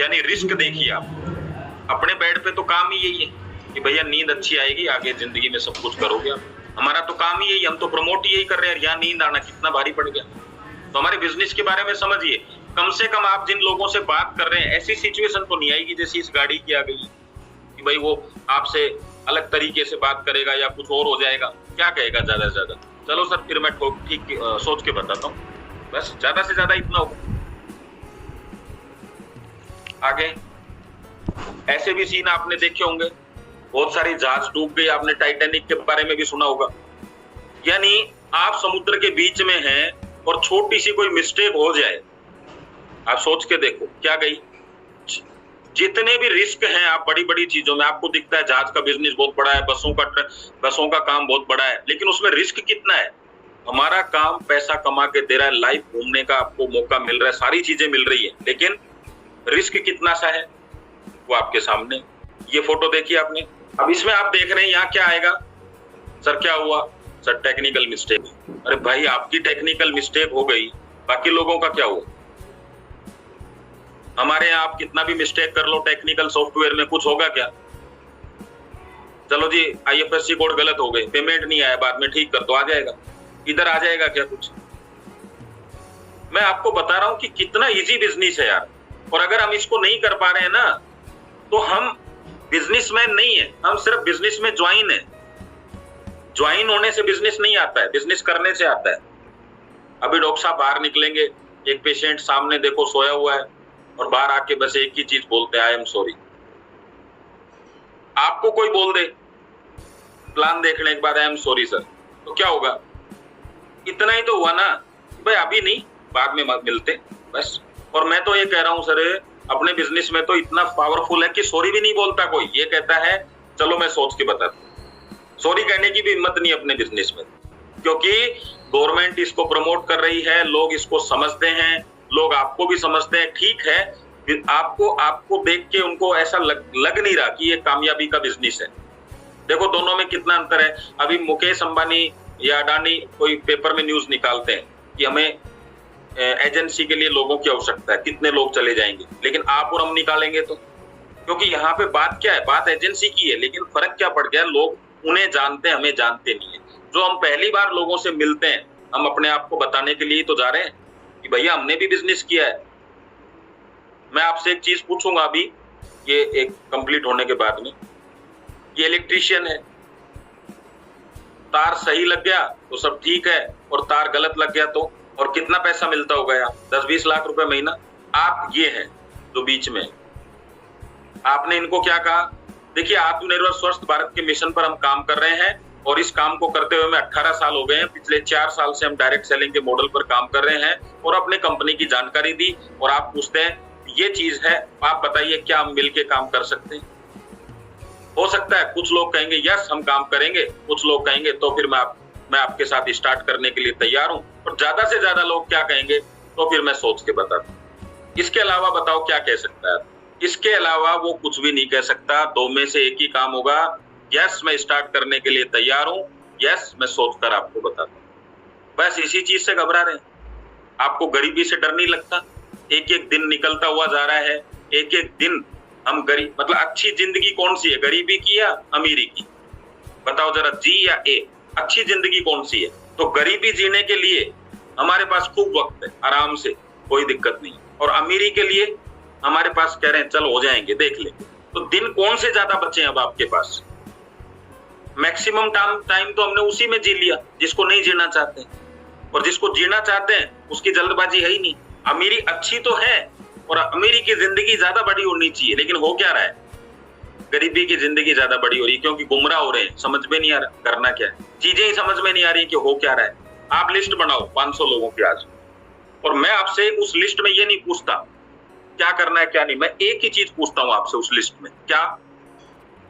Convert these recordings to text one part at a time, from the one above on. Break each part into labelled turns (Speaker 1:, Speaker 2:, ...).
Speaker 1: यानी रिस्क देखिए आप। अपने बेड पे तो काम ही यही है कि भैया नींद अच्छी आएगी, आगे जिंदगी में सब कुछ करोगे आप। हमारा तो काम ही यही, हम तो प्रमोट यही कर रहे हैं। यहाँ नींद आना कितना भारी पड़ गया। तो हमारे बिजनेस के बारे में समझिए। कम से कम आप जिन लोगों से बात कर रहे हैं, ऐसी सिचुएशन तो नहीं आएगी जैसी इस गाड़ी की आ गई कि भाई वो आपसे अलग तरीके से बात करेगा या कुछ और हो जाएगा। क्या कहेगा ज्यादा से ज्यादा, चलो सर फिर मैं ठीक सोच के बताता हूँ, बस ज्यादा से ज्यादा इतना होगा। आगे ऐसे भी सीन आपने देखे होंगे, बहुत सारी जहाज डूब गई, आपने टाइटैनिक के बारे में भी सुना होगा। यानी आप समुद्र के बीच में हैं और छोटी सी कोई मिस्टेक हो जाए, आप सोच के देखो क्या गई। जितने भी रिस्क हैं आप बड़ी बड़ी चीजों में, आपको दिखता है जहाज का बिजनेस बहुत बड़ा है, बसों का काम बहुत बड़ा है, लेकिन उसमें रिस्क कितना है। हमारा काम पैसा कमा के दे रहा है, लाइफ घूमने का आपको मौका मिल रहा है, सारी चीजें मिल रही है, लेकिन रिस्क कितना सा है वो आपके सामने। ये फोटो देखिए आपने, अब इसमें आप देख रहे हैं यहाँ क्या आएगा। सर क्या हुआ? Sir technical mistake. अरे भाई आपकी टेक्निकल मिस्टेक हो गई, बाकी लोगों का क्या हुआ? हमारे यहाँ आप कितना भी मिस्टेक कर लो टेक्निकल सॉफ्टवेयर में, कुछ होगा क्या? चलो जी IFSC कोड गलत हो गए, पेमेंट नहीं आया, बाद में ठीक कर दो, आ जाएगा। इधर आ जाएगा क्या कुछ? मैं आपको बता रहा हूं कि कितना इजी बिजनेस है यार। और अगर हम इसको नहीं कर पा रहे हैं ना, तो हम बिजनेसमैन नहीं है, हम सिर्फ बिजनेस में ज्वाइन है। ज्वाइन होने से बिजनेस नहीं आता है, बिजनेस करने से आता है। अभी डॉक्टर साहब बाहर निकलेंगे, एक पेशेंट सामने देखो सोया हुआ है, और बाहर आके बस एक ही चीज बोलते हैं, आई एम सॉरी। आपको कोई बोल दे प्लान देखने के बाद, आई एम सॉरी सर, तो क्या होगा? इतना ही तो हुआ ना भाई, अभी नहीं बाद में मिलते बस। और मैं तो ये कह रहा हूं सर, अपने बिजनेस में तो इतना पावरफुल है कि सॉरी भी नहीं बोलता कोई, ये कहता है चलो मैं सोच के बताता हूं। सॉरी कहने की भी हिम्मत नहीं अपने बिजनेस में, क्योंकि गवर्नमेंट इसको प्रमोट कर रही है, लोग इसको समझते हैं, लोग आपको भी समझते हैं। ठीक है, आपको देख के उनको ऐसा लग नहीं रहा कि ये कामयाबी का बिजनेस है। देखो दोनों में कितना अंतर है। अभी मुकेश अंबानी या अडानी कोई पेपर में न्यूज निकालते हैं कि हमें एजेंसी के लिए लोगों की आवश्यकता है, कितने लोग चले जाएंगे, लेकिन आप और हम निकालेंगे तो, क्योंकि यहाँ पे बात क्या है, बात एजेंसी की है, लेकिन फर्क क्या पड़ गया, लोग उन्हें जानते हैं, हमें जानते नहीं है। जो हम पहली बार लोगों से मिलते हैं, हम अपने आप को बताने के लिए तो जा रहे हैं कि भैया हमने भी बिजनेस किया है। मैं आपसे एक चीज पूछूंगा अभी, ये एक कंप्लीट होने के बाद में, ये इलेक्ट्रीशियन है, तार सही लग गया तो सब ठीक है, और तार गलत लग गया तो, और कितना पैसा मिलता होगा यार, 10-20 लाख रुपए महीना। आप ये हैं जो बीच में, आपने इनको क्या कहा? देखिए आत्मनिर्भर स्वस्थ भारत के मिशन पर हम काम कर रहे हैं, और इस काम को करते हुए मैं 18 साल हो गए हैं। पिछले 4 साल से हम डायरेक्ट सेलिंग के मॉडल पर काम कर रहे हैं, और अपने कंपनी की जानकारी दी, और आप पूछते हैं ये चीज है, आप बताइए क्या हम मिलके काम कर सकते हैं? हो सकता है कुछ लोग कहेंगे यस हम काम करेंगे, कुछ लोग कहेंगे तो फिर मैं आपके साथ स्टार्ट करने के लिए तैयार हूं, और ज्यादा से ज्यादा लोग क्या कहेंगे तो फिर मैं सोच के बताता हूं। इसके अलावा बताओ क्या कह सकता है? इसके अलावा वो कुछ भी नहीं कह सकता। दो में से एक ही काम होगा, यस मैं स्टार्ट करने के लिए तैयार हूं, यस मैं सोचकर आपको बताता हूं। बस इसी चीज से घबरा रहे हैं। आपको गरीबी से डर नहीं लगता? एक एक दिन निकलता हुआ जा रहा है, एक एक दिन हम गरीब, मतलब अच्छी जिंदगी कौन सी है, गरीबी की या अमीरी की? बताओ जरा, जी या ए? अच्छी जिंदगी कौन सी है? तो गरीबी जीने के लिए हमारे पास खूब वक्त है, आराम से, कोई दिक्कत नहीं। और अमीरी के लिए हमारे पास कह रहे हैं चल हो जाएंगे, देख लेंगे। तो दिन कौन से ज्यादा बचे हैं अब आपके पास? मैक्सिमम टाइम तो हमने उसी में जी लिया जिसको नहीं जीना चाहते, और जिसको जीना चाहते हैं उसकी जल्दबाजी है ही नहीं। अमीरी अच्छी तो है, और अमीरी की जिंदगी ज्यादा बड़ी होनी चाहिए, लेकिन हो क्या रहा है, गरीबी की जिंदगी ज्यादा बड़ी हो रही है, क्योंकि गुमराह हो रहे हैं, समझ में नहीं आ रहा करना क्या है, चीजें ही समझ में नहीं आ रही कि हो क्या रहा है। आप लिस्ट बनाओ 500 लोगों की आज, और मैं आपसे उस लिस्ट में ये नहीं पूछता क्या करना है क्या नहीं, मैं एक ही चीज पूछता हूं आपसे उस लिस्ट में, क्या?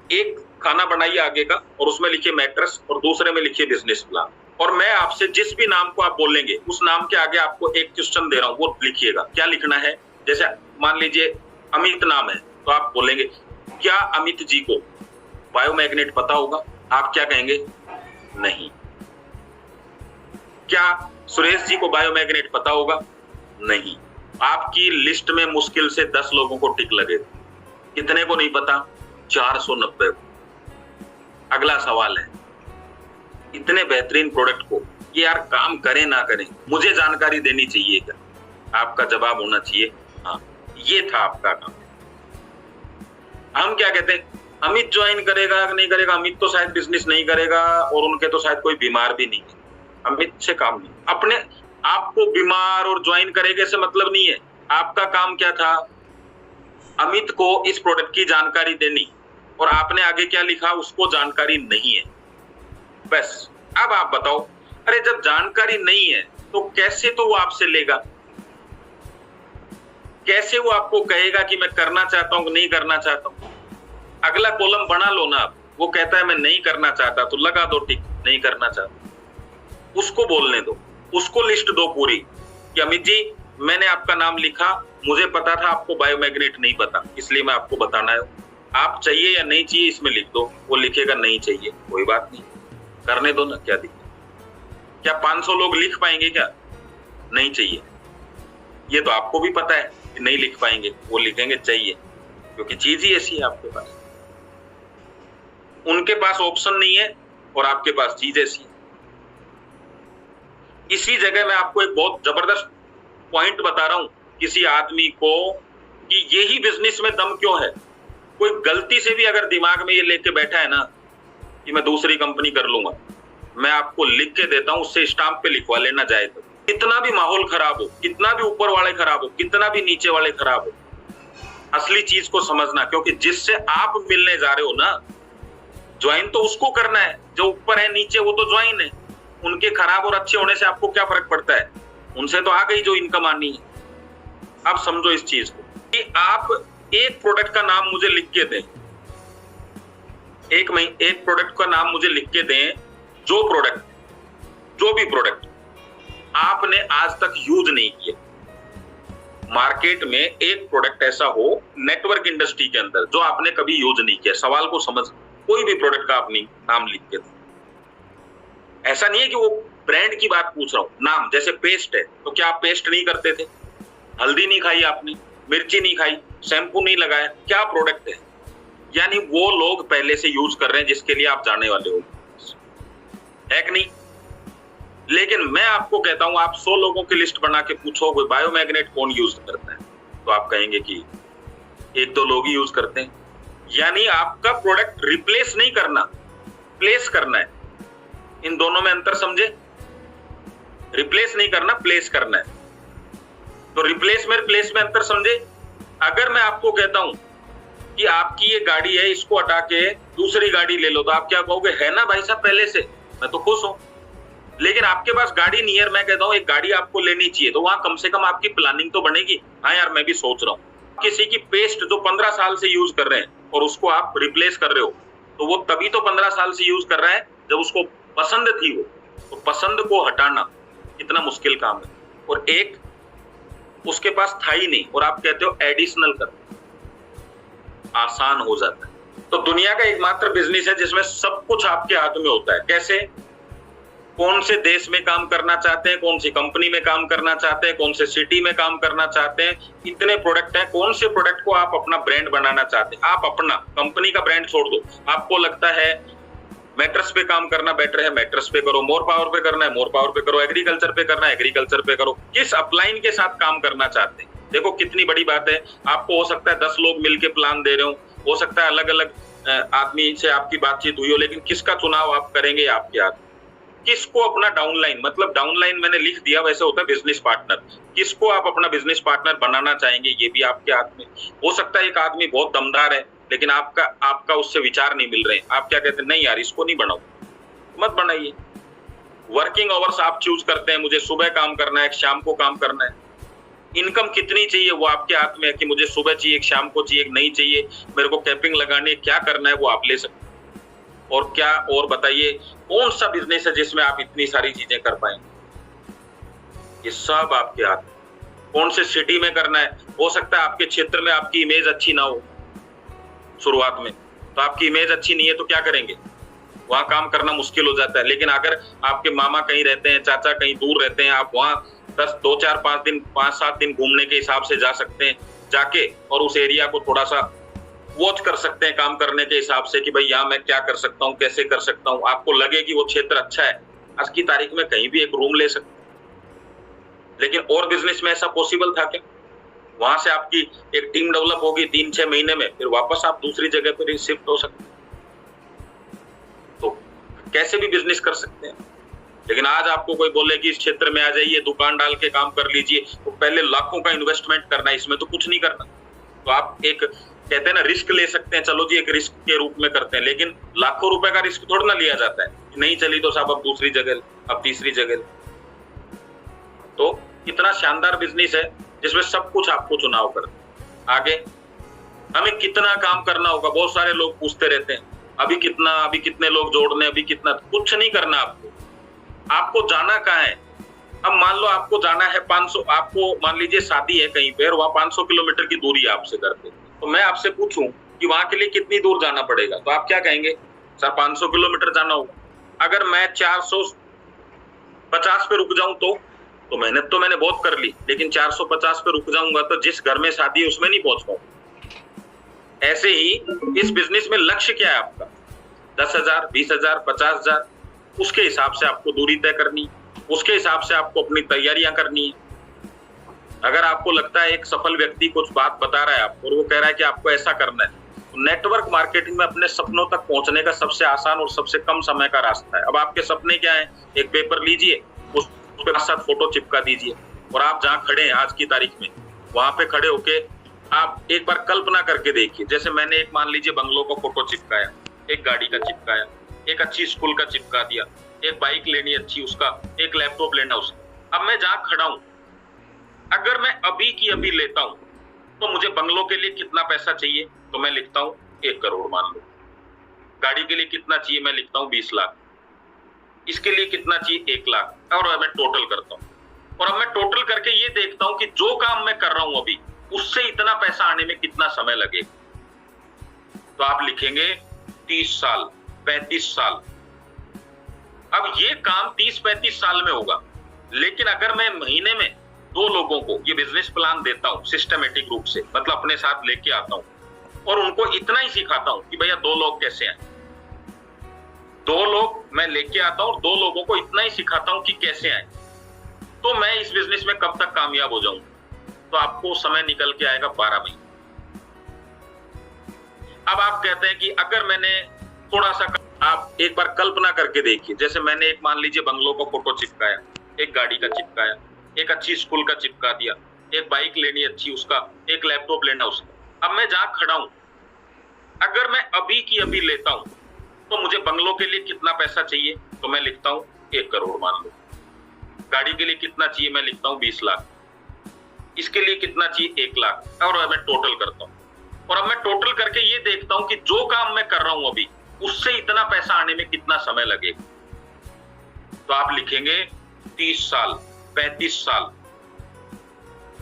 Speaker 1: एक खाना बनाइए आगे का, और उसमें लिखिए मैट्रेस, और दूसरे में लिखिए बिजनेस प्लान। और मैं आपसे जिस भी नाम को आप बोलेंगे उस नाम के आगे आपको एक क्वेश्चन दे रहा हूं, वो लिखिएगा। क्या लिखना है? जैसे मान लीजिए अमित नाम है, तो आप बोलेंगे क्या अमित जी को बायोमैग्नेट पता होगा? आप क्या कहेंगे? नहीं। क्या सुरेश जी को बायोमैग्नेट पता होगा? नहीं। आपकी लिस्ट में मुश्किल से 10 लोगों को टिक लगे, कितने को नहीं पता? 490 को। अगला सवाल है, इतने बेहतरीन प्रोडक्ट को ये यार काम करें ना करें, मुझे जानकारी देनी चाहिए क्या? आपका जवाब होना चाहिए हाँ, ये था आपका काम। हम क्या कहते हैं, अमित ज्वाइन करेगा कि नहीं करेगा? अमित तो शायद बिजनेस नहीं करेगा और उनके तो शायद कोई बीमार भी नहीं है, अमित से काम नहीं। अपने आपको बीमार और ज्वाइन करेगा से मतलब नहीं है। आपका काम क्या था? अमित को इस प्रोडक्ट की जानकारी देनी, और आपने आगे क्या लिखा? उसको जानकारी नहीं है, बस। अब आप बताओ, अरे जब जानकारी नहीं है तो कैसे तो वो आपसे लेगा? कैसे वो आपको कहेगा कि मैं करना चाहता हूं, नहीं करना चाहता हूं? अगला कॉलम बना लो ना आप। वो कहता है मैं नहीं करना चाहता, तो लगा दो टिक, नहीं करना चाहता। उसको बोलने दो, उसको लिस्ट दो पूरी कि अमित जी मैंने आपका नाम लिखा, मुझे पता था आपको बायोमैग्नेट नहीं पता, इसलिए मैं आपको बताना है। आप चाहिए या नहीं चाहिए इसमें लिख दो। वो लिखेगा नहीं चाहिए, कोई बात नहीं, करने दो ना, क्या दिक्कत? क्या 500 लोग लिख पाएंगे क्या? नहीं चाहिए। ये तो आपको भी पता है कि नहीं लिख पाएंगे, वो लिखेंगे चाहिए, क्योंकि चीज ही ऐसी है आपके पास। उनके पास ऑप्शन नहीं है और आपके पास चीज ऐसी है। इसी जगह मैं आपको एक बहुत जबरदस्त पॉइंट बता रहा हूं किसी आदमी को कि यही बिजनेस में दम क्यों है। कोई गलती से भी अगर दिमाग में ये लेके बैठा है ना कि मैं दूसरी कंपनी कर लूंगा, मैं आपको लिख के देता हूं, उससे स्टाम्प पे लिखवा लेना जाए तो। कितना भी माहौल खराब हो, कितना भी ऊपर वाले खराब हो, कितना भी नीचे वाले खराब हो, असली चीज को समझना, क्योंकि जिससे आप मिलने जा रहे हो ना, ज्वाइन तो उसको करना है, जो ऊपर है नीचे वो तो ज्वाइन है। उनके खराब और अच्छे होने से आपको क्या फर्क पड़ता है? उनसे तो आ गई जो इनकम आनी है। अब समझो इस चीज को कि आप एक प्रोडक्ट का नाम मुझे लिख के दें, एक प्रोडक्ट का नाम मुझे लिख के दें, जो भी प्रोडक्ट आपने आज तक यूज नहीं किया। मार्केट में एक प्रोडक्ट ऐसा हो नेटवर्क इंडस्ट्री के अंदर जो आपने कभी यूज नहीं किया। सवाल को समझ, कोई भी प्रोडक्ट का आपने नाम लिख के दें। ऐसा नहीं है कि वो ब्रांड की बात पूछ रहा हूं, नाम। जैसे पेस्ट है, तो क्या आप पेस्ट नहीं करते थे? हल्दी नहीं खाई आपने, मिर्ची नहीं खाई, शैम्पू नहीं लगाया, क्या प्रोडक्ट है? यानी वो लोग पहले से यूज कर रहे हैं जिसके लिए आप जाने वाले हो, है कि नहीं? लेकिन मैं आपको कहता हूं, आप 100 लोगों की लिस्ट बना के पूछो बायोमैग्नेट कौन यूज करता है, तो आप कहेंगे कि 1-2 लोग ही यूज करते हैं। यानी आपका प्रोडक्ट रिप्लेस नहीं करना, प्लेस करना है। इन दोनों में अंतर समझे? रिप्लेस नहीं करना, प्लेस करना है। तो रिप्लेस में प्लेस में अंतर समझे? अगर मैं आपको कहता हूं कि आपकी ये गाड़ी है, इसको हटा के दूसरी गाड़ी ले लो, तो आप क्या कहोगे? है ना भाई साहब पहले से, मैं तो खुश हूं। लेकिन आपके पास गाड़ी नहीं है, मैं कहता हूं एक गाड़ी आपको लेनी चाहिए, तो वहां कम से कम आपकी प्लानिंग तो बनेगी। हाँ यार, मैं भी सोच रहा हूं। किसी की पेस्ट जो 15 साल से यूज कर रहे हैं और उसको आप रिप्लेस कर रहे हो, तो वो तभी तो 15 साल से यूज कर रहा है जब उसको पसंद थी वो। तो पसंद को हटाना कितना मुश्किल काम है, और एक उसके पास था ही नहीं और आप कहते हो एडिशनल कर, आसान हो जाता है। तो दुनिया का एकमात्र बिजनेस है जिसमें सब कुछ आपके हाथ में होता है। कैसे? कौन से देश में काम करना चाहते हैं, कौन सी कंपनी में काम करना चाहते हैं, कौन से सिटी में काम करना चाहते हैं, इतने प्रोडक्ट हैं, कौन से प्रोडक्ट को आप अपना ब्रांड बनाना चाहते हैं। आप अपना कंपनी का ब्रांड छोड़ दो। आपको लगता है मैट्रेस पे काम करना बेटर है, मैट्रेस पे करो। मोर पावर पे करना है, मोर पावर पे करो। एग्रीकल्चर पे करना है, एग्रीकल्चर पे करो। किस अपलाइन के साथ काम करना चाहते हैं? देखो कितनी बड़ी बात है। आपको हो सकता है 10 लोग मिलके प्लान दे रहे हो सकता है अलग अलग आदमी से आपकी बातचीत हुई हो, लेकिन किसका चुनाव आप करेंगे आपके हाथ। किसको अपना डाउनलाइन, मतलब डाउनलाइन मैंने लिख दिया, वैसे होता है बिजनेस पार्टनर। किसको आप अपना बिजनेस पार्टनर बनाना चाहेंगे, ये भी आपके हाथ में। हो सकता है एक आदमी बहुत दमदार है, लेकिन आपका उससे विचार नहीं मिल रहे हैं। आप क्या कहते हैं? नहीं यार, इसको नहीं बनाओ, मत बनाइए। वर्किंग आवर्स आप चूज करते हैं, मुझे सुबह काम करना है, शाम को काम करना है। इनकम कितनी चाहिए वो आपके हाथ में है कि मुझे सुबह चाहिए, शाम को चाहिए, नहीं चाहिए, मेरे को कैपिंग लगानी है, क्या करना है वो आप ले सकते हैं। और क्या, और बताइए कौन सा बिजनेस है जिसमें आप इतनी सारी चीजें कर पाएंगे? ये सब आपके हाथ में। कौन से सिटी में करना है? हो सकता है आपके क्षेत्र में आपकी इमेज अच्छी ना हो शुरुआत में, तो आपकी इमेज अच्छी नहीं है तो क्या करेंगे? वहां काम करना मुश्किल हो जाता है। लेकिन अगर आपके मामा कहीं रहते हैं, चाचा कहीं दूर रहते हैं, आप वहां 5-7 दिन घूमने के हिसाब से जा सकते हैं, जाके और उस एरिया को थोड़ा सा वॉच कर सकते हैं काम करने के हिसाब से कि भाई यहाँ मैं क्या कर सकता हूँ, कैसे कर सकता हूँ। आपको लगे कि वो क्षेत्र अच्छा है, आज की तारीख में कहीं भी एक रूम ले सकते हैं। लेकिन और बिजनेस में ऐसा पॉसिबल था क्या? वहां से आपकी एक टीम डेवलप होगी 3-6 महीने में, फिर वापस आप दूसरी जगह पर शिफ्ट हो सकते हैं। तो कैसे भी बिजनेस कर सकते हैं। लेकिन आज आपको कोई बोले कि इस क्षेत्र में आ जाइए, दुकान डाल के काम कर लीजिए, तो पहले लाखों का इन्वेस्टमेंट करना है, इसमें तो कुछ नहीं करना। तो आप एक कहते हैं ना रिस्क ले सकते हैं, चलो जी एक रिस्क के रूप में करते हैं, लेकिन लाखों रुपए का रिस्क थोड़ा ना लिया जाता है। नहीं चली तो साहब अब दूसरी जगह, अब तीसरी जगह। तो इतना शानदार बिजनेस है जिसमें सब कुछ आपको चुनाव करना। आगे हमें कितना काम करना होगा, बहुत सारे लोग पूछते रहते हैं, अभी कितने लोग जोड़ने, अभी कितना। कुछ नहीं करना आपको जाना कहाँ है। अब मान लो आपको जाना है 500, आपको मान लीजिए शादी है कहीं पे, वहां 500 किलोमीटर की दूरी है आपसे घर पे, तो मैं आपसे पूछूं कि वहां के लिए कितनी दूर जाना पड़ेगा, तो आप क्या कहेंगे? सर 500 किलोमीटर जाना होगा। अगर मैं 450 पे रुक जाऊं तो मेहनत तो मैंने बहुत कर ली, लेकिन 450 पे रुक जाऊंगा तो जिस घर में शादी है उसमें नहीं पहुंच पाऊंगा। ऐसे ही इस बिजनेस में लक्ष्य क्या है आपका? 10,000, 20,000, 50,000, उसके हिसाब से आपको दूरी तय करनी, उसके हिसाब से आपको अपनी तैयारियां करनी है। अगर आपको लगता है एक सफल व्यक्ति कुछ बात बता रहा है आपको और वो कह रहा है कि आपको ऐसा करना है, तो नेटवर्क मार्केटिंग में अपने सपनों तक पहुंचने का सबसे आसान और सबसे कम समय का रास्ता है। अब आपके सपने क्या है? एक पेपर लीजिए, उसके साथ फोटो चिपका दीजिए, और आप जहां खड़े हैं आज की तारीख में, वहां पे खड़े होके आप एक बार कल्पना करके देखिए। जैसे मैंने एक मान लीजिए बंगलों का फोटो चिपकाया, एक गाड़ी का चिपकाया, एक अच्छी स्कूल का चिपका दिया, एक बाइक लेनी अच्छी उसका, एक लैपटॉप लेना उसका। अब मैं जहां खड़ा हूं, अगर मैं अभी की अभी लेता हूं तो मुझे बंगलों के लिए कितना पैसा चाहिए, तो मैं लिखता हूं 1 करोड़ मान लो। गाड़ी के लिए कितना चाहिए, मैं लिखता हूं 20 लाख। इसके लिए कितना चाहिए, 1 लाख। और मैं टोटल करता हूं, और अब मैं टोटल करके ये देखता हूं कि जो काम मैं कर रहा हूं अभी, उससे इतना पैसा आने में कितना समय लगेगा। तो आप लिखेंगे 30 साल, 35 साल। अब ये काम 30-35 साल में होगा, लेकिन अगर मैं महीने में 2 लोगों को ये बिजनेस प्लान देता हूं सिस्टमेटिक रूप से, मतलब अपने साथ लेके आता हूं और उनको इतना ही सिखाता हूं कि भैया 2 लोग कैसे आए, 2 लोग मैं लेके आता हूं और 2 लोगों को इतना ही सिखाता हूं कि कैसे आए, तो मैं इस बिजनेस में कब तक कामयाब हो जाऊं? तो आपको समय निकल के आएगा 12 महीने। अब आप कहते हैं कि अगर मैंने थोड़ा सा, आप एक बार कल्पना करके देखिए। जैसे मैंने एक मान लीजिए बंगलों का फोटो चिपकाया, एक गाड़ी का चिपकाया, एक अच्छी स्कूल का चिपका दिया, एक बाइक लेनी अच्छी उसका, एक लैपटॉप लेना उसका। अब मैं जहां खड़ा हूं, अगर मैं अभी की अभी लेता हूं तो मुझे बंगलों के लिए कितना पैसा चाहिए, तो मैं लिखता हूं 1 करोड़ मान लो। गाड़ी के लिए कितना चाहिए, मैं लिखता हूं 20 लाख। इसके लिए कितना चाहिए, 1 लाख। और मैं टोटल करता हूं, और अब मैं टोटल करके ये देखता हूं कि जो काम मैं कर रहा हूं अभी, उससे इतना पैसा आने में कितना समय लगेगा। तो आप लिखेंगे 30 साल, 35 साल।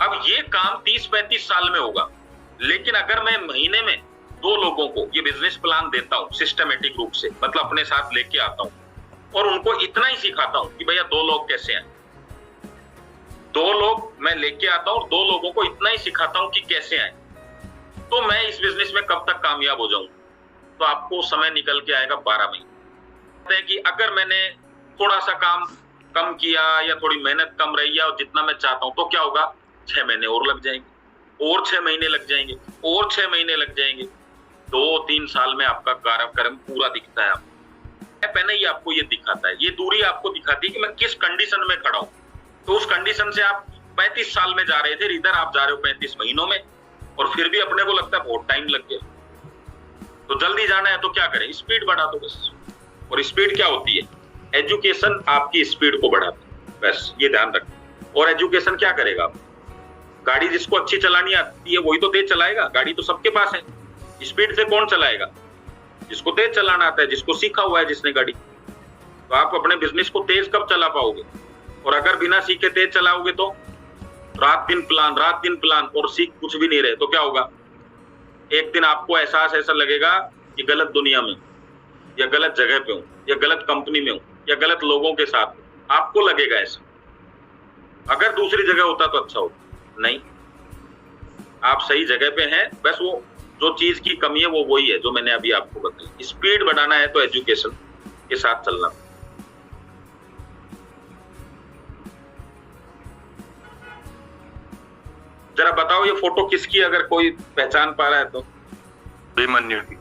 Speaker 1: अब ये काम 30-35 साल में होगा, लेकिन अगर मैं महीने में 2 लोगों को ये बिजनेस प्लान देता हूं सिस्टमेटिक रूप से, मतलब अपने साथ लेके आता हूं और उनको इतना ही सिखाता हूं कि भैया 2 लोग कैसे आए, 2 लोग मैं लेके आता हूं और 2 लोगों को इतना ही सिखाता हूं कि कैसे आए, तो मैं इस बिजनेस में कब तक कामयाब हो जाऊं? तो आपको समय निकल के आएगा 12 महीने। कहते हैं कि अगर मैंने थोड़ा सा काम कम किया या थोड़ी मेहनत कम रही है और जितना मैं चाहता हूं, तो क्या होगा? 6 महीने और लग जाएंगे, और 6 महीने लग जाएंगे, और 6 महीने लग जाएंगे। 2-3 साल में आपका कार्यक्रम पूरा दिखता है। आपको पहले ही आपको ये दिखाता है, ये दूरी आपको दिखाती है कि मैं किस कंडीशन में खड़ा हूं। तो उस कंडीशन से आप 35 साल में जा रहे थे, इधर आप जा रहे हो 35 महीनों में, और फिर भी अपने को लगता है बहुत टाइम लग गया। तो जल्दी जाना है तो क्या करें? स्पीड बढ़ा दो बस। और स्पीड क्या होती है? एजुकेशन आपकी स्पीड को बढ़ाती है, बस ये ध्यान रखें। और एजुकेशन क्या करेगा? गाड़ी जिसको अच्छी चलानी आती है वही तो तेज चलाएगा, गाड़ी तो सबके पास है। स्पीड से कौन चलाएगा? जिसको तेज चलाना आता है, जिसको सीखा हुआ है जिसने गाड़ी। तो आप अपने बिजनेस को तेज कब चला पाओगे? और अगर बिना सीखे तेज चलाओगे तो रात दिन प्लान और सीख कुछ भी नहीं रहे, तो क्या होगा? एक दिन आपको एहसास ऐसा लगेगा कि गलत दुनिया में, या गलत जगह पे हूँ या गलत कंपनी में हूँ या गलत लोगों के साथ हूँ, आपको लगेगा ऐसा। अगर दूसरी जगह होता तो अच्छा होता। नहीं, आप सही जगह पे हैं, बस वो जो चीज की कमी है वो वही है जो मैंने अभी आपको बताई। स्पीड बढ़ाना है तो एजुकेशन के साथ चलना। जरा बताओ ये फोटो किसकी, अगर कोई पहचान पा रहा है तो?
Speaker 2: अभिमन्यु की।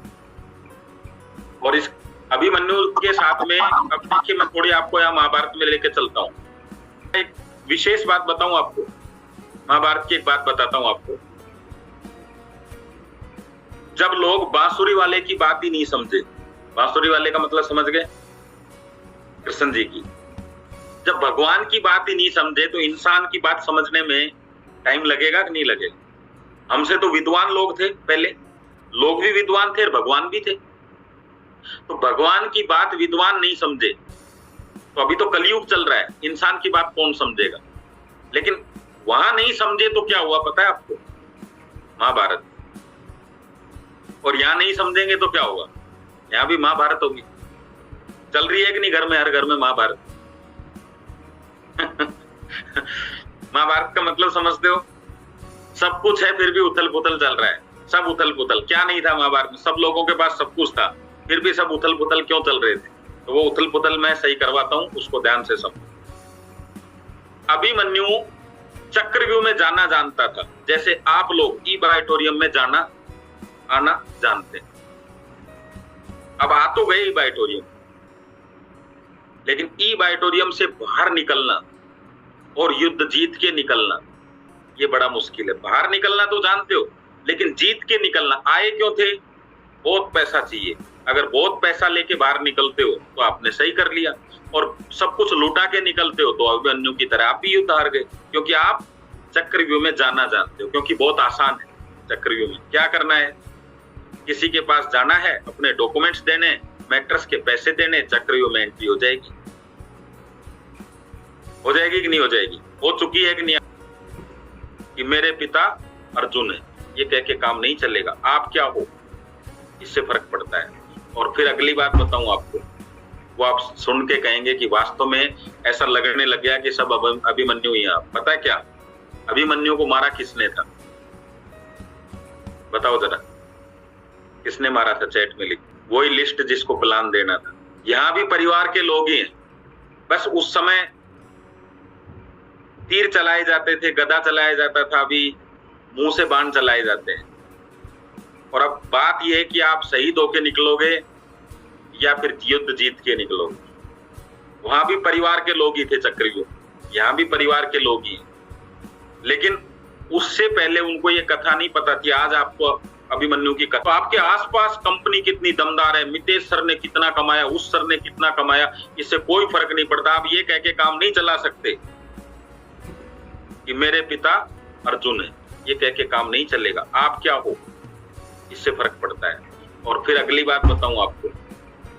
Speaker 1: और इस अभिमन्यु के साथ में अब देखिए, मैं थोड़ी आपको यहाँ महाभारत में लेके चलता हूँ। एक विशेष बात बताऊं आपको, महाभारत की एक बात बताता हूं आपको। जब लोग बांसुरी वाले की बात ही नहीं समझे, बांसुरी वाले का मतलब समझ गए, कृष्ण जी की। जब भगवान की बात ही नहीं समझे तो इंसान की बात समझने में टाइम लगेगा कि नहीं लगेगा? हमसे तो विद्वान लोग थे पहले, लोग भी विद्वान थे और भगवान भी थे। तो भगवान की बात विद्वान नहीं समझे तो अभी तो कलयुग चल रहा है, इंसान की बात कौन समझेगा? लेकिन वहां नहीं समझे तो क्या हुआ पता है आपको? महाभारत। और यहां नहीं समझेंगे तो क्या होगा? यहां भी महाभारत होगी। चल रही है कि नहीं घर में, हर घर में महाभारत। महाभारत का मतलब समझते हो? सब कुछ है फिर भी उथल पुथल चल रहा है, सब उथल पुथल। क्या नहीं था महाभारत में? सब लोगों के पास सब कुछ था, फिर भी सब उथल पुथल क्यों चल रहे थे? तो वो उथल पुथल मैं सही करवाता हूं, उसको ध्यान से समझो। अभिमन्यु चक्रव्यूह में जाना जानता था, जैसे आप लोग ई बाइटोरियम में जाना आना जानते हैं। अब आ तो गए ई बाइटोरियम, लेकिन ई बाइटोरियम से बाहर निकलना और युद्ध जीत के निकलना ये बड़ा मुश्किल है। बाहर निकलना तो जानते हो, लेकिन जीत के निकलना। आए क्यों थे? बहुत पैसा चाहिए। अगर बहुत पैसा लेके बाहर निकलते हो तो आपने सही कर लिया, और सब कुछ लुटा के निकलते हो तो अभिमन्यु की तरह आप भी युद्ध हार गए, क्योंकि आप चक्रव्यूह में जाना जानते हो। क्योंकि बहुत आसान है चक्रव्यूह में। क्या करना है? किसी के पास जाना है, अपने डॉक्यूमेंट्स देने, मैट्रेस के पैसे देने, चक्रव्यूह में एंट्री हो जाएगी। हो जाएगी कि नहीं हो जाएगी? हो चुकी है कि नहीं? कि मेरे पिता अर्जुन है, ये कह के काम नहीं चलेगा। आप क्या हो, इससे फर्क पड़ता है। और फिर अगली बात बताऊं आपको, वो आप सुन के कहेंगे कि वास्तव में ऐसा लगने लग गया कि सब अभिमन्यु ही। आप पता है क्या, अभिमन्यु को मारा किसने था? बताओ जरा, किसने मारा था? चैट में लिख। वही लिस्ट जिसको प्लान देना था। यहां भी परिवार के लोग ही हैं, बस उस समय तीर चलाए जाते थे, गदा चलाया जाता था, अभी मुंह से बाण चलाए जाते हैं। और अब बात यह है कि आप शहीद होके निकलोगे या फिर युद्ध जीत के निकलोगे। वहां भी परिवार के लोग ही थे चक्रव्यूह, यहां भी परिवार के लोग ही, लेकिन उससे पहले उनको ये कथा नहीं पता थी। आज आपको अभिमन्यु की कथा। तो आपके आसपास कंपनी कितनी दमदार है, मितेश सर ने कितना कमाया, उस सर ने कितना कमाया, इससे कोई फर्क नहीं पड़ता। आप ये कह के काम नहीं चला सकते कि मेरे पिता अर्जुन है, ये कह के काम नहीं चलेगा। आप क्या हो, इससे फर्क पड़ता है। और फिर अगली बात बताऊं आपको,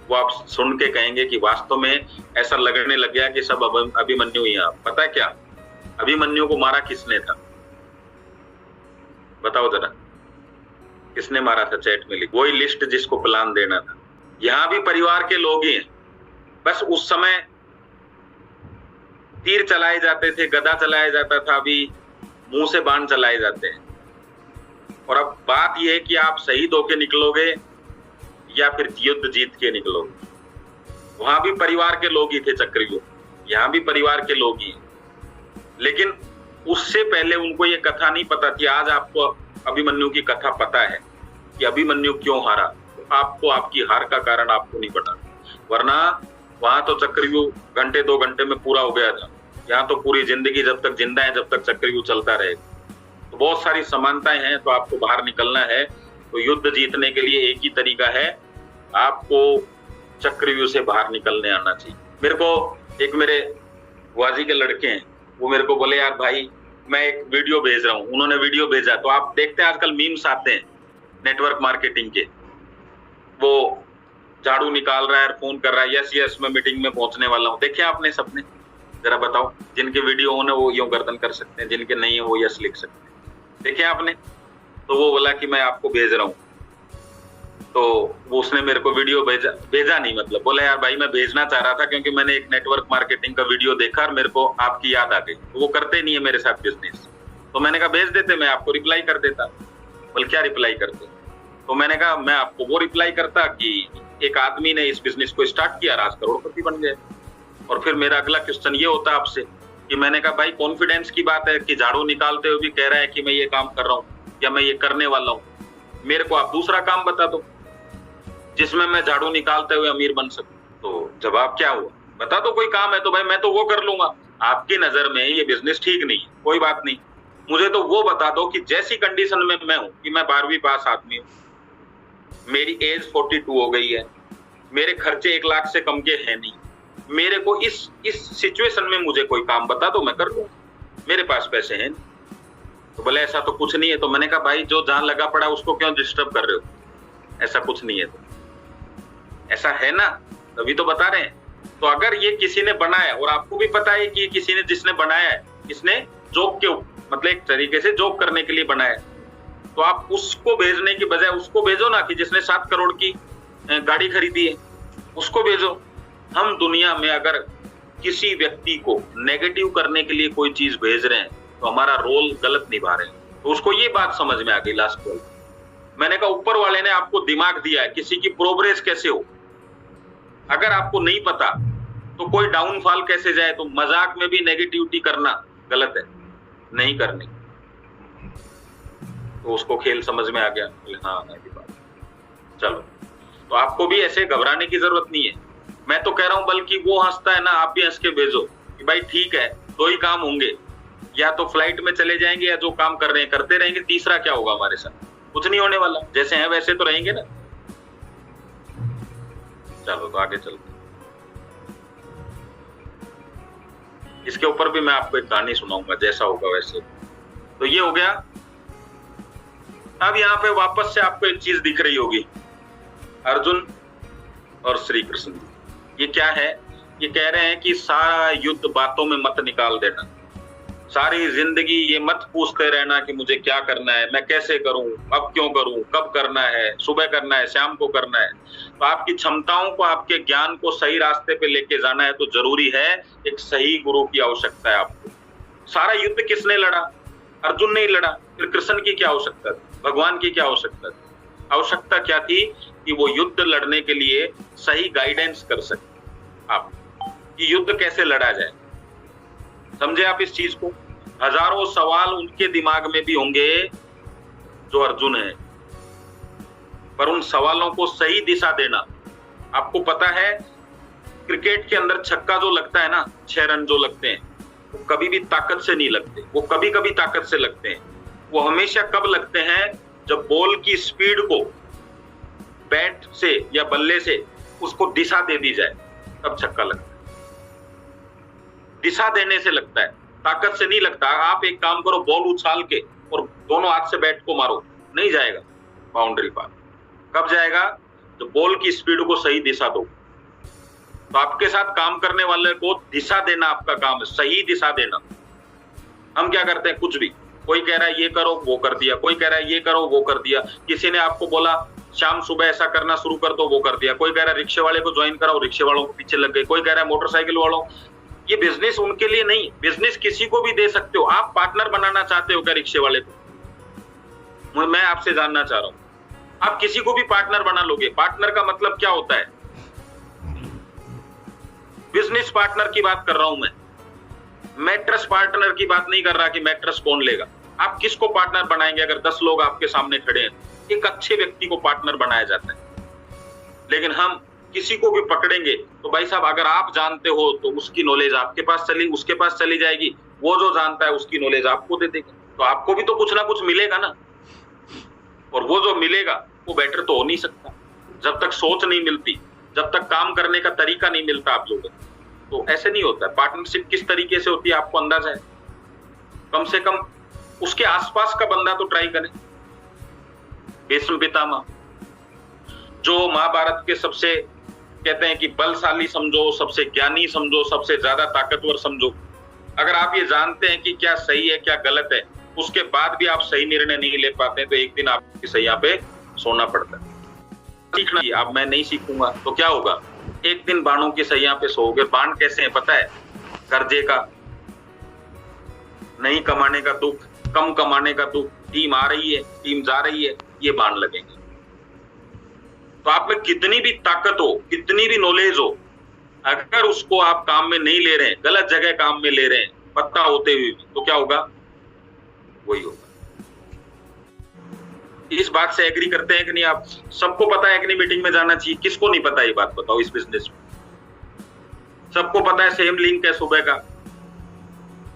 Speaker 1: वो आप सुन के कहेंगे कि वास्तव में ऐसा लगने लग गया कि सब अभिमन्यु ही। आप पता है क्या, अभिमन्यु को मारा किसने था? बताओ जरा, किसने मारा था? चैट में लिख। वही लिस्ट जिसको प्लान देना था। यहां भी परिवार के लोग ही हैं, बस उस समय तीर चलाए जाते थे, गदा चलाया जाता था, अभी मुंह से बाण चलाए जाते हैं। और अब बात यह है कि आप शहीद होके निकलोगे या फिर युद्ध जीत के निकलोगे। वहां भी परिवार के लोग ही थे चक्रव्यूह, यहां भी परिवार के लोग ही, लेकिन उससे पहले उनको ये कथा नहीं पता थी। आज आपको अभिमन्यु की कथा पता है कि अभिमन्यु क्यों हारा। तो आपको आपकी हार का कारण आपको नहीं पता, वरना वहां तो चक्रव्यूह घंटे 2 घंटे में पूरा हो गया था। यहाँ तो पूरी जिंदगी जब तक जिंदा है, जब तक चक्रव्यूह चलता रहेगा। तो बहुत सारी समानताएं हैं। तो आपको बाहर निकलना है तो युद्ध जीतने के लिए एक ही तरीका है, आपको चक्रव्यूह से बाहर निकलने आना चाहिए। मेरे को एक मेरे बुआजी के लड़के हैं, वो मेरे को बोले यार भाई मैं एक वीडियो भेज रहा हूँ। उन्होंने वीडियो भेजा, तो आप देखते हैं आजकल मीम्स आते हैं नेटवर्क मार्केटिंग के, वो झाड़ू निकाल रहा है, फोन कर रहा है, यस यस मैं मीटिंग में पहुंचने वाला हूँ। देखिए आपने सबने, जरा बताओ, जिनके वीडियो हो ना वो यूं गर्दन कर सकते हैं, जिनके नहीं है वो यस लिख सकते हैं। देखिए आपने, तो वो बोला कि मैं आपको भेज रहा हूँ। तो वो उसने मेरे को वीडियो भेजा नहीं, मतलब बोला यार भाई मैं भेजना चाह रहा था क्योंकि मैंने एक नेटवर्क मार्केटिंग का वीडियो देखा और मेरे को आपकी याद आ गई। तो वो करते नहीं है मेरे साथ बिजनेस, तो मैंने कहा भेज देते, मैं आपको रिप्लाई कर देता। बोल क्या रिप्लाई करते? तो मैंने कहा मैं आपको वो रिप्लाई करता कि एक आदमी ने इस बिजनेस को स्टार्ट किया, आज करोड़पति बन गए। और फिर मेरा अगला क्वेश्चन ये होता आपसे कि मैंने कहा भाई कॉन्फिडेंस की बात है कि झाड़ू निकालते हुए भी कह रहा है कि मैं ये काम कर रहा हूँ या मैं ये करने वाला हूँ, मेरे को आप दूसरा काम बता दो जिसमें मैं झाड़ू निकालते हुए अमीर बन सकूं। तो जवाब क्या हुआ? बता दो कोई काम है तो भाई मैं तो वो कर लूंगा। आपकी नजर में ये बिजनेस ठीक नहीं है, कोई बात नहीं, मुझे तो वो बता दो कि जैसी कंडीशन में मैं हूं कि मैं 12वीं पास आदमी हूं, मेरी एज 42 हो गई है, मेरे खर्चे 1 लाख से कम के हैं नहीं, मेरे को इस सिचुएशन में मुझे कोई काम बता दो, मैं कर लूंगा, मेरे पास पैसे हैं नहीं। तो बोले ऐसा तो कुछ नहीं है। तो मैंने कहा भाई जो जहां लगा पड़ा उसको क्यों डिस्टर्ब कर रहे हो? ऐसा कुछ नहीं है। तो ऐसा है ना, तभी तो बता रहे हैं। तो अगर ये किसी ने बनाया और आपको भी पता है कि ये किसी ने जिसने बनाया है, इसने जोक के मतलब एक तरीके से जोक करने के लिए बनाया, तो आप उसको भेजने की बजाय उसको भेजो ना कि जिसने 7 करोड़ की गाड़ी खरीदी है, उसको भेजो। हम दुनिया में अगर किसी व्यक्ति को नेगेटिव करने के लिए कोई चीज भेज रहे हैं तो हमारा रोल गलत निभा रहे हैं। तो उसको ये बात समझ में आ गई लास्ट में। मैंने कहा ऊपर वाले ने आपको दिमाग दिया है, किसी की प्रोग्रेस कैसे हो अगर आपको नहीं पता तो कोई डाउनफॉल कैसे जाए, तो मजाक में भी नेगेटिविटी करना गलत है, नहीं करनी। तो उसको खेल समझ में आ गया। हाँ बात, चलो। तो आपको भी ऐसे घबराने की जरूरत नहीं है। मैं तो कह रहा हूं बल्कि वो हंसता है ना, आप भी हंस के भेजो कि भाई ठीक है 2 ही काम होंगे, या तो फ्लाइट में चले जाएंगे या जो काम कर रहे हैं करते रहेंगे, तीसरा क्या होगा हमारे साथ? कुछ नहीं होने वाला, जैसे हैं वैसे तो रहेंगे ना। चलो तो आगे चलते। इसके ऊपर भी मैं आपको एक कहानी सुनाऊंगा, जैसा होगा वैसे। तो ये हो गया। अब यहाँ पे वापस से आपको एक चीज दिख रही होगी, अर्जुन और श्री कृष्ण। ये क्या है? ये कह रहे हैं कि सारा युद्ध बातों में मत निकाल देना, सारी जिंदगी ये मत पूछते रहना कि मुझे क्या करना है, मैं कैसे करूं, अब क्यों करूं, कब करना है, सुबह करना है, शाम को करना है। तो आपकी क्षमताओं को, आपके ज्ञान को सही रास्ते पे लेके जाना है तो जरूरी है एक सही गुरु की आवश्यकता है आपको। सारा युद्ध किसने लड़ा? अर्जुन ने ही लड़ा। फिर कृष्ण की क्या आवश्यकता थी? भगवान की क्या आवश्यकता थी? आवश्यकता क्या थी? कि वो युद्ध लड़ने के लिए सही गाइडेंस कर सके आप, कि युद्ध कैसे लड़ा जाए। समझे आप इस चीज को? हजारों सवाल उनके दिमाग में भी होंगे जो अर्जुन है, पर उन सवालों को सही दिशा देना। आपको पता है क्रिकेट के अंदर छक्का जो लगता है ना, 6 रन जो लगते हैं, वो कभी भी ताकत से नहीं लगते, वो कभी कभी ताकत से लगते हैं। वो हमेशा कब लगते हैं? जब बॉल की स्पीड को बैट से या बल्ले से उसको दिशा दे दी जाए, तब छक्का लगता है। दिशा देने से लगता है, ताकत से नहीं लगता। आप एक काम करो, बॉल उछाल के और दोनों हाथ से बैट को मारो, नहीं जाएगा बाउंड्री पार। कब जाएगा? तो बॉल की स्पीड को सही दिशा दो। तो आपके साथ काम करने वाले को दिशा देना आपका काम है, सही दिशा देना। हम क्या करते हैं? कुछ भी, कोई कह रहा है ये करो, वो कर दिया, कोई कह रहा है ये करो, वो कर दिया। किसी ने आपको बोला शाम सुबह ऐसा करना शुरू कर दो, वो कर दिया। कोई कह रहा है रिक्शे वाले को ज्वाइन कराओ, रिक्शे वालों को पीछे लग गए। कोई कह रहा है मोटरसाइकिल वालों। ये बिजनेस उनके लिए नहीं, बिजनेस किसी को भी दे सकते हो। आप पार्टनर बनाना चाहते हो क्या रिक्शे वाले को? मैं आपसे जानना चाह रहा हूं, आप किसी को भी पार्टनर बना लोगे? पार्टनर का मतलब क्या होता है? बिजनेस पार्टनर की बात कर रहा हूं मैं, मैट्रेस पार्टनर की बात नहीं कर रहा कि मैट्रेस कौन लेगा। आप किसको पार्टनर बनाएंगे? अगर 10 लोग आपके सामने खड़े हैं, एक अच्छे व्यक्ति को पार्टनर बनाया जाता है। लेकिन हम किसी को भी पकड़ेंगे तो भाई साहब, अगर आप जानते हो तो उसकी नॉलेज आपके पास उसके पास चली जाएगी, वो जो जानता है उसकी नॉलेज आपको दे देगा। तो आपको भी तो कुछ ना कुछ मिलेगा ना, और वो जो मिलेगा वो बेटर तो हो नहीं सकता जब तक सोच नहीं मिलती, जब तक काम करने का तरीका नहीं मिलता आप लोगों को। तो ऐसे नहीं होता। पार्टनरशिप किस तरीके से होती है आपको अंदाजा है? कम से कम उसके आसपास का बंदा तो ट्राई करें। भीष्म पितामह, जो महाभारत के सबसे कहते हैं कि बलशाली समझो, सबसे ज्ञानी समझो, सबसे ज्यादा ताकतवर समझो, अगर आप ये जानते हैं कि क्या सही है क्या गलत है, उसके बाद भी आप सही निर्णय नहीं ले पाते, तो एक दिन आपकी सैया पे सोना पड़ता है। सीखना। अब मैं नहीं सीखूंगा तो क्या होगा, एक दिन बाणों की सैया पे सोओगे। बाण कैसे है पता है, कर्जे का, नहीं कमाने का दुख, कम कमाने का दुख, टीम आ रही है, टीम जा रही है, ये बाण लगेंगे। तो आप में कितनी भी ताकत हो, कितनी भी नॉलेज हो, अगर उसको आप काम में नहीं ले रहे हैं, गलत जगह काम में ले रहे हैं, पता होते हुए भी, तो क्या होगा, वही होगा। इस बात से एग्री करते हैं कि नहीं आप? सबको पता है कि नहीं मीटिंग में जाना चाहिए? किसको नहीं पता ये बात बताओ? इस बिजनेस में सबको पता है सेम लिंक है सुबह का,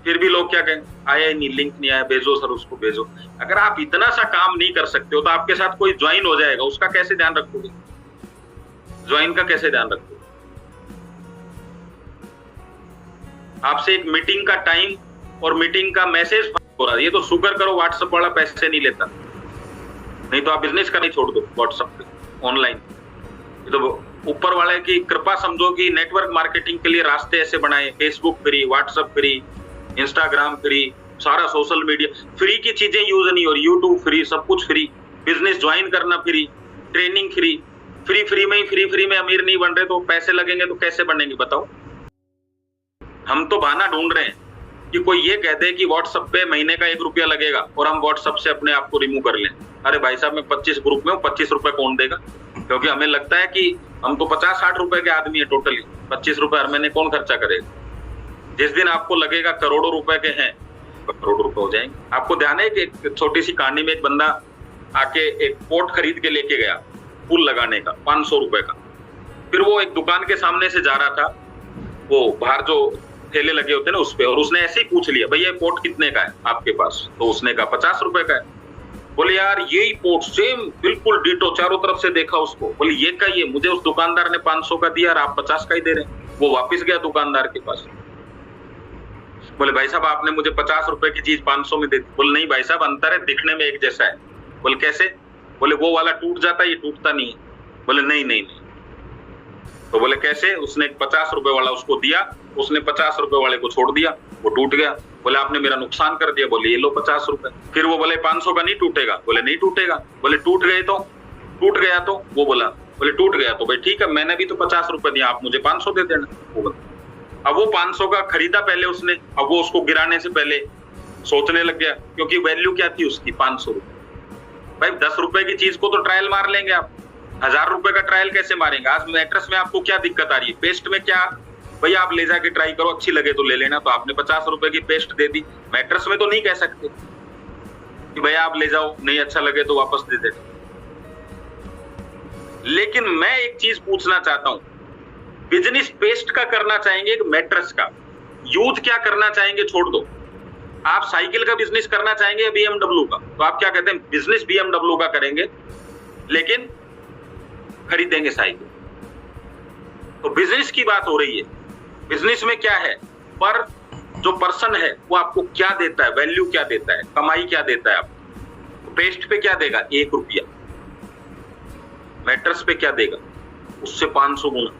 Speaker 1: फिर भी लोग क्या कहें, आया ही नहीं, लिंक नहीं आया, भेजो सर उसको भेजो। अगर आप इतना सा काम नहीं कर सकते हो तो आपके साथ कोई ज्वाइन हो जाएगा, उसका कैसे ध्यान रखोगे? ज्वाइन का कैसे ध्यान रखोगे? आपसे एक मीटिंग का टाइम और मीटिंग का मैसेज हो रहा है, ये तो शुक्र करो व्हाट्सएप वाला पैसे नहीं लेता, नहीं तो आप बिजनेस का नहीं छोड़ दो व्हाट्सएप पे ऑनलाइन। ये तो ऊपर वाले की कृपा समझो कि नेटवर्क मार्केटिंग के लिए रास्ते ऐसे बनाए, Facebook free, WhatsApp free, Instagram free, सारा सोशल मीडिया फ्री की चीजें यूज नहीं हो रही, यूट्यूब फ्री, सब कुछ फ्री, बिजनेस ज्वाइन करना फ्री, ट्रेनिंग फ्री, फ्री में ही फ्री में अमीर नहीं बन रहे तो पैसे लगेंगे तो कैसे बनेंगे बताओ? हम तो बहाना ढूंढ रहे हैं कि कोई ये कह दे कि व्हाट्सएप पे महीने का 1 रुपया लगेगा और हम व्हाट्सएप से अपने आप को रिमूव कर लें। अरे भाई साहब, मैं 25 ग्रुप में हूँ, 25 रुपए कौन देगा? क्योंकि हमें लगता है कि हम तो 50-60 रुपए के आदमी है टोटली, 25 रुपए हर महीने कौन खर्चा करेगा? जिस दिन आपको लगेगा करोड़ों रुपए के हैं, करोड़ रुपए हो जाएंगे। आपको ध्यान है कि एक छोटी सी कहानी में एक बंदा आके एक पोट खरीद के लेके गया फूल लगाने का 500 रुपए का। फिर वो एक दुकान के सामने से जा रहा था, वो बाहर जो ठेले लगे होते हैं ना उस पे, और उसने ऐसे ही पूछ लिया, भैया पोट कितने का है आपके पास? तो उसने कहा 50 रुपए का है। बोले यार यही पोट सेम बिल्कुल डिटो, चारों तरफ से देखा उसको, बोले ये का ये, मुझे उस दुकानदार ने 500 का दिया और आप 50 का ही दे रहे हैं। वो वापस गया दुकानदार के पास, बोले भाई साहब आपने मुझे 50 रुपए की चीज 500 में दे दी। बोले नहीं भाई साहब, अंतर है, दिखने में एक जैसा है। बोले कैसे? बोले वो वाला टूट जाता है, ये टूटता नहीं है। बोले नहीं। तो बोले कैसे? उसने 50 रुपए वाला उसको दिया, उसने 50 रुपए वाले को छोड़ दिया, वो टूट गया। बोले आपने मेरा नुकसान कर दिया। बोले ये लो 50 रुपए। फिर वो बोले 500 का नहीं टूटेगा। बोले नहीं टूटेगा। बोले टूट गए तो? टूट गया तो? वो बोला बोले टूट गया तो भाई ठीक है, मैंने भी तो 50 रुपए दिया, आप मुझे 500 दे देना। वो बोला, अब वो 500 का खरीदा पहले उसने, अब वो उसको गिराने से पहले सोचने लग गया, क्योंकि वैल्यू क्या थी उसकी, 500 रुपए। भाई 10 रुपए की चीज को तो ट्रायल मार लेंगे आप, 1000 रुपए का ट्रायल कैसे मारेंगे? आज मैट्रेस में आपको क्या दिक्कत आ रही है? पेस्ट में क्या, भैया आप ले जाके ट्राई करो, अच्छी लगे तो ले लेना। तो आपने 50 रुपए की पेस्ट दे दी, मैट्रेस में तो नहीं कह सकते कि भैया आप ले जाओ, नहीं अच्छा लगे तो वापस दे देना। लेकिन मैं एक चीज पूछना चाहता हूं, बिजनेस पेस्ट का करना चाहेंगे कि मैट्रेस का? यूथ क्या करना चाहेंगे छोड़ दो। आप साइकिल का बिजनेस करना चाहेंगे या BMW का? तो आप क्या कहते हैं, बिजनेस BMW का करेंगे लेकिन खरीदेंगे साइकिल। तो बिजनेस की बात हो रही है, बिजनेस में क्या है, पर जो पर्सन है वो आपको क्या देता है, वैल्यू क्या देता है, कमाई क्या देता है आपको? पेस्ट पे क्या देगा? 1 रुपया। मैट्रेस पे क्या देगा? उससे 500 गुना।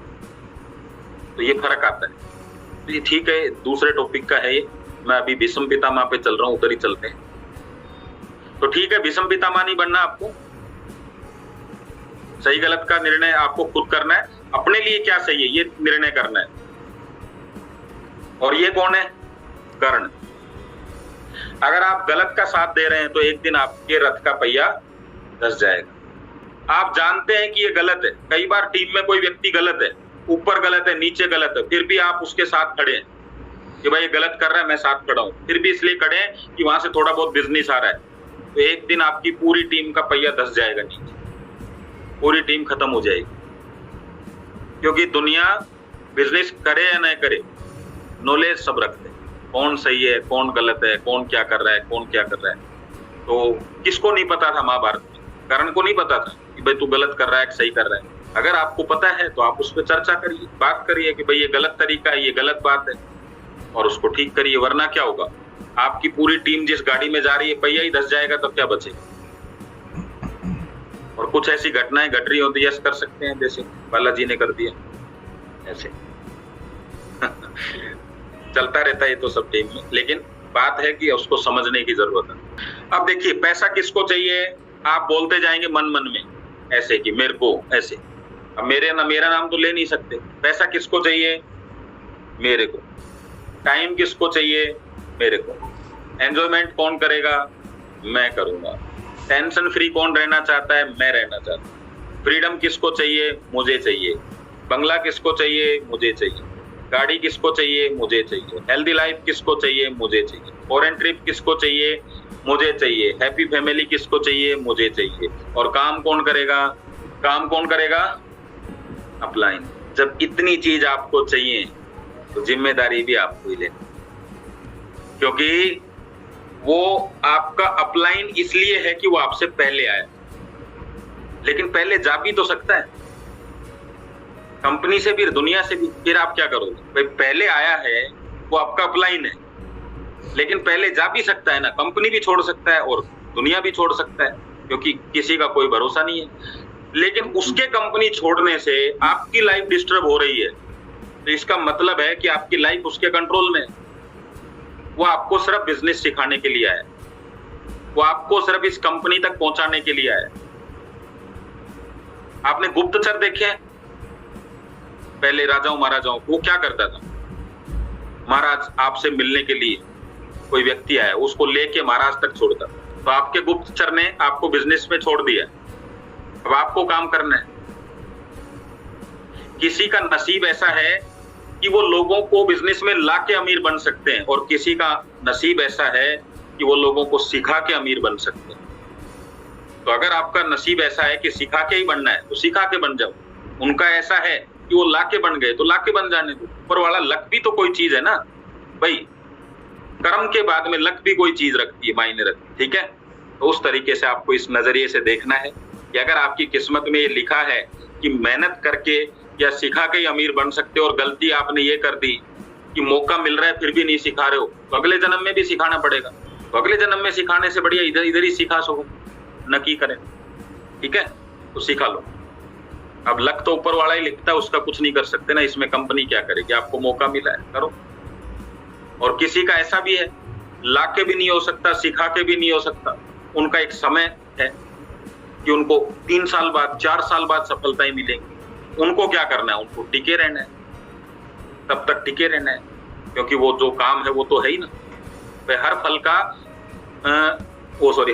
Speaker 1: तो ये फर्क आता है। तो ये ठीक है, दूसरे टॉपिक का है ये, मैं अभी भीष्म पितामह पे चल रहा हूं, उधर ही चलते हैं। तो ठीक है, भीष्म पितामह नहीं बनना आपको, सही गलत का निर्णय आपको खुद करना है, अपने लिए क्या सही है ये निर्णय करना है। और ये कौन है? कर्ण। अगर आप गलत का साथ दे रहे हैं तो एक दिन आपके रथ का पहिया धस जाएगा। आप जानते हैं कि ये गलत है, कई बार टीम में कोई व्यक्ति गलत है, ऊपर गलत है, नीचे गलत है, फिर भी आप उसके साथ खड़े हैं कि भाई ये गलत कर रहा है, मैं साथ खड़ा हूं, फिर भी इसलिए खड़े हैं कि वहां से थोड़ा बहुत बिजनेस आ रहा है। तो एक दिन आपकी पूरी टीम का पहिया धस जाएगा नीचे, पूरी टीम खत्म हो जाएगी। क्योंकि दुनिया बिजनेस करे या न करे, नॉलेज सब रखते हैं, कौन सही है, कौन गलत है, कौन क्या कर रहा है, कौन क्या कर रहा है। तो किसको नहीं पता था महाभारत में? कर्ण को नहीं पता था कि भाई तू गलत कर रहा है, सही कर रहा है। अगर आपको पता है तो आप उस पर चर्चा करिए, बात करिए कि भाई ये गलत तरीका है, ये गलत बात है, और उसको ठीक करिए। वरना क्या होगा, आपकी पूरी टीम जिस गाड़ी में जा रही है पहिया ही धस जाएगा, तब क्या बचेगा? और कुछ ऐसी घटनाएं घट रही होती, यस कर सकते हैं, जैसे बालाजी ने कर दिया ऐसे चलता रहता है तो सब टीम में। लेकिन बात है कि उसको समझने की जरूरत है। अब देखिए, पैसा किसको चाहिए? आप बोलते जाएंगे मन मन में ऐसे कि मेरे को ऐसे। अब मेरा नाम तो ले नहीं सकते। पैसा किसको चाहिए? मेरे को। टाइम किसको चाहिए? मेरे को। एंजॉयमेंट कौन करेगा? मैं करूंगा। टेंशन फ्री कौन रहना चाहता है? मैं रहना चाहता हूँ। फ्रीडम किसको चाहिए? मुझे चाहिए। बंगला किसको चाहिए? मुझे चाहिए। गाड़ी किसको चाहिए? मुझे चाहिए। हेल्दी लाइफ किसको चाहिए? मुझे चाहिए। फॉरेन ट्रिप किसको चाहिए? मुझे चाहिए। हैप्पी फैमिली किसको चाहिए? मुझे चाहिए। और काम कौन करेगा? काम कौन करेगा? अपलाइन। जब इतनी चीज आपको चाहिए तो जिम्मेदारी भी आपको ही लेनी, क्योंकि वो आपका अपलाइन इसलिए है कि वो आपसे पहले आया, लेकिन पहले जा भी तो सकता है, कंपनी से भी, दुनिया से भी। फिर आप क्या करोगे? भाई पहले आया है, वो आपका अपलाइन है, लेकिन पहले जा भी सकता है ना। कंपनी भी छोड़ सकता है और दुनिया भी छोड़ सकता है, क्योंकि किसी का कोई भरोसा नहीं है। लेकिन उसके कंपनी छोड़ने से आपकी लाइफ डिस्टर्ब हो रही है, तो इसका मतलब है कि आपकी लाइफ उसके कंट्रोल में है। वो आपको सिर्फ बिजनेस सिखाने के लिए आया, वो आपको सिर्फ इस कंपनी तक पहुंचाने के लिए आया। आपने गुप्तचर देखे हैं? पहले राजाओं महाराजाओं, वो क्या करता था? महाराज आपसे मिलने के लिए कोई व्यक्ति आया, उसको लेके महाराज तक छोड़ता। तो आपके गुप्तचर ने आपको बिजनेस में छोड़ दिया, अब आपको काम करना है। किसी का नसीब ऐसा है कि वो लोगों को बिजनेस में ला के अमीर बन सकते हैं, और किसी का नसीब ऐसा है कि वो लोगों को सिखा के अमीर बन सकते हैं। तो अगर आपका नसीब ऐसा है कि सिखा के ही बनना है, तो सिखा के बन जाओ। उनका ऐसा है कि वो ला के बन गए, तो ला के बन जाने दो। ऊपर वाला लक भी तो कोई चीज है ना भाई, कर्म के बाद में लक भी कोई चीज रखती है, मायने रखती है। ठीक है, तो उस तरीके से आपको इस नजरिए से देखना है कि अगर आपकी किस्मत में ये लिखा है कि मेहनत करके या सिखा के ही अमीर बन सकते हो, और गलती आपने ये कर दी कि मौका मिल रहा है फिर भी नहीं सिखा रहे हो, तो अगले जन्म में भी सिखाना पड़ेगा। तो अगले जन्म में सिखाने से बढ़िया इधर ही सिखा सको, न की करें। ठीक है, तो सिखा लो। अब लक तो ऊपर वाला ही लिखता है, उसका कुछ नहीं कर सकते ना, इसमें कंपनी क्या करेगी? आपको मौका मिला है, करो। और किसी का ऐसा भी है, ला के भी नहीं हो सकता, सिखा के भी नहीं हो सकता। उनका एक समय है कि उनको 3 साल बाद, 4 साल बाद सफलताएं मिलेंगी। उनको क्या करना है? उनको टिके रहना है, तब तक टिके रहना है, क्योंकि वो जो काम है वो तो है ही ना। हर फल का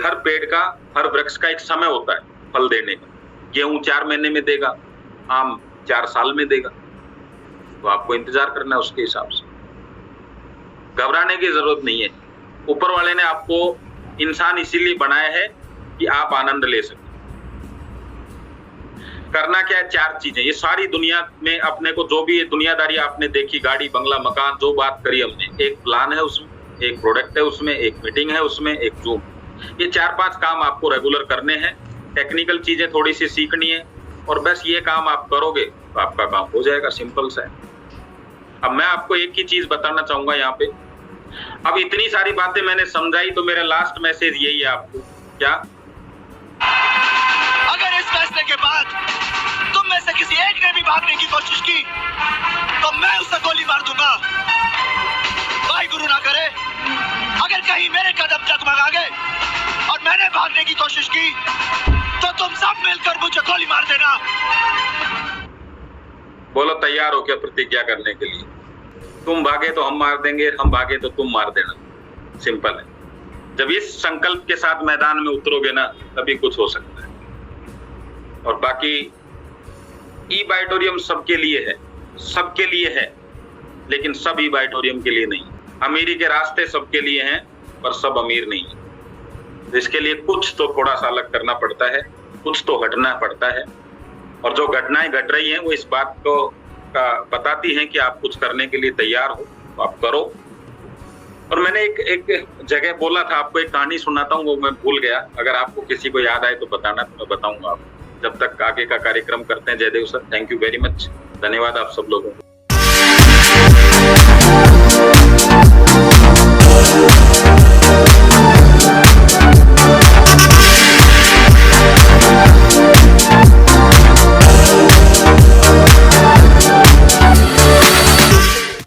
Speaker 1: हर पेड़ का, हर वृक्ष का एक समय होता है फल देने का। गेहूं 4 महीने में देगा, आम 4 साल में देगा, तो आपको इंतजार करना है उसके हिसाब से। घबराने की जरूरत नहीं है। ऊपर वाले ने आपको इंसान इसीलिए बनाया है कि आप आनंद ले सकें। करना क्या है? 4 चीजें। ये सारी दुनिया में अपने को जो भी ये दुनियादारी आपने देखी, गाड़ी बंगला मकान जो बात करी हमने, एक प्लान है उसमें, एक प्रोडक्ट है उसमें, एक मीटिंग है उसमें, एक जूम। ये 4-5 काम आपको रेगुलर करने हैं। टेक्निकल चीजें थोड़ी सी सीखनी है, और बस ये काम आप करोगे तो आपका काम हो जाएगा। सिंपल सा है। अब मैं आपको एक ही चीज बताना चाहूंगा यहाँ पे। अब इतनी सारी बातें मैंने समझाई, तो मेरा लास्ट मैसेज यही है आपको। क्या?
Speaker 3: अगर इस फैसले के बाद तुम में से किसी एक ने भी भागने की कोशिश की, तो मैं उसे गोली मार दूंगा। भाई गुरु ना करे, अगर कहीं मेरे कदम डगमगा गए और मैंने भागने की कोशिश की, तो तुम सब मिलकर मुझे गोली मार देना।
Speaker 1: बोलो, तैयार हो क्या प्रतिज्ञा करने के लिए? तुम भागे तो हम मार देंगे, हम भागे तो तुम मार देना। सिंपल है। जब इस संकल्प के साथ मैदान में उतरोगे ना, तभी कुछ हो सकता है। और बाकी ई बाइटोरियम सबके लिए है, सबके लिए है, लेकिन सब ई बाइटोरियम के लिए नहीं। अमीरी के रास्ते सबके लिए हैं, पर सब अमीर नहीं है। इसके लिए कुछ तो थोड़ा सा अलग करना पड़ता है, कुछ तो हटना पड़ता है। और जो घटनाएं घट रही हैं वो इस बात को बताती हैं कि आप कुछ करने के लिए तैयार हो, तो आप करो। और मैंने एक जगह बोला था, आपको एक कहानी सुनाता हूँ, वो मैं भूल गया। अगर आपको किसी को याद आए तो बताना, तो मैं बताऊंगा आपको। जब तक आगे का कार्यक्रम करते हैं। Jaidev sir, thank you very much. धन्यवाद आप सब लोगों को।